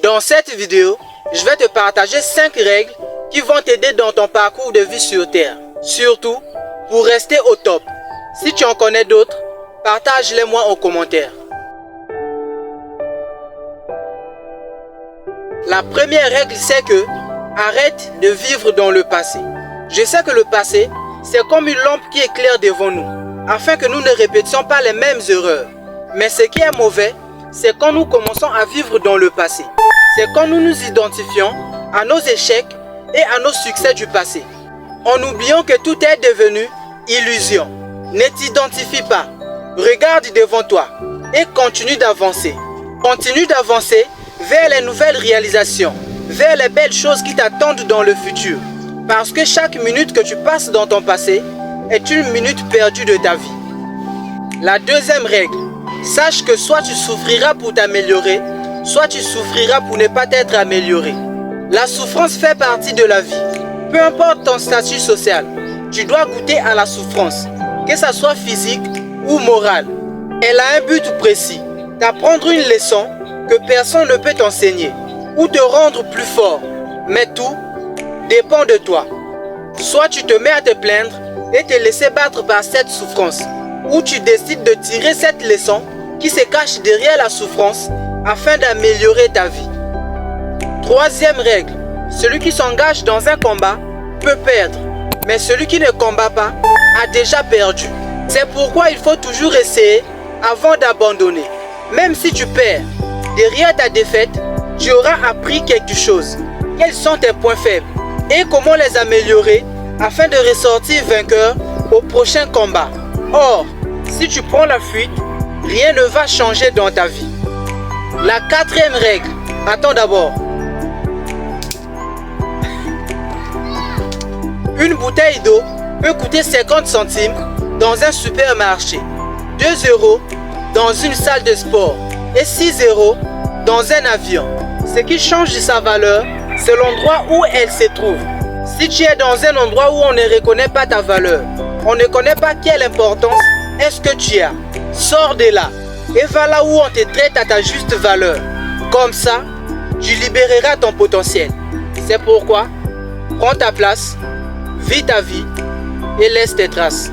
Dans cette vidéo, je vais te partager 5 règles qui vont t'aider dans ton parcours de vie sur Terre. Surtout, pour rester au top. Si tu en connais d'autres, partage-les-moi en commentaire. La première règle, c'est que arrête de vivre dans le passé. Je sais que le passé, c'est comme une lampe qui éclaire devant nous, afin que nous ne répétions pas les mêmes erreurs. Mais ce qui est mauvais, c'est quand nous commençons à vivre dans le passé. C'est quand nous nous identifions à nos échecs et à nos succès du passé, en oubliant que tout est devenu illusion. Ne t'identifie pas, regarde devant toi et continue d'avancer. Continue d'avancer vers les nouvelles réalisations, vers les belles choses qui t'attendent dans le futur. Parce que chaque minute que tu passes dans ton passé est une minute perdue de ta vie. La deuxième règle, sache que soit tu souffriras pour t'améliorer, soit tu souffriras pour ne pas t'être amélioré. La souffrance fait partie de la vie. Peu importe ton statut social, tu dois goûter à la souffrance, que ça soit physique ou morale. Elle a un but précis, t'apprendre une leçon que personne ne peut t'enseigner ou te rendre plus fort. Mais tout dépend de toi. Soit tu te mets à te plaindre et te laisser battre par cette souffrance, ou tu décides de tirer cette leçon qui se cache derrière la souffrance afin d'améliorer ta vie. Troisième règle, celui qui s'engage dans un combat peut perdre, mais celui qui ne combat pas a déjà perdu. C'est pourquoi il faut toujours essayer avant d'abandonner. Même si tu perds, derrière ta défaite, tu auras appris quelque chose. Quels sont tes points faibles et comment les améliorer afin de ressortir vainqueur au prochain combat. Or, si tu prends la fuite, rien ne va changer dans ta vie. La quatrième règle, attends d'abord. Une bouteille d'eau peut coûter 50 centimes dans un supermarché, 2 € dans une salle de sport et 6 € dans un avion. Ce qui change sa valeur, c'est l'endroit où elle se trouve. Si tu es dans un endroit où on ne reconnaît pas ta valeur, on ne connaît pas quelle importance est-ce que tu as, sors de là et va là où on te traite à ta juste valeur. Comme ça, tu libéreras ton potentiel. C'est pourquoi, prends ta place, vis ta vie et laisse tes traces.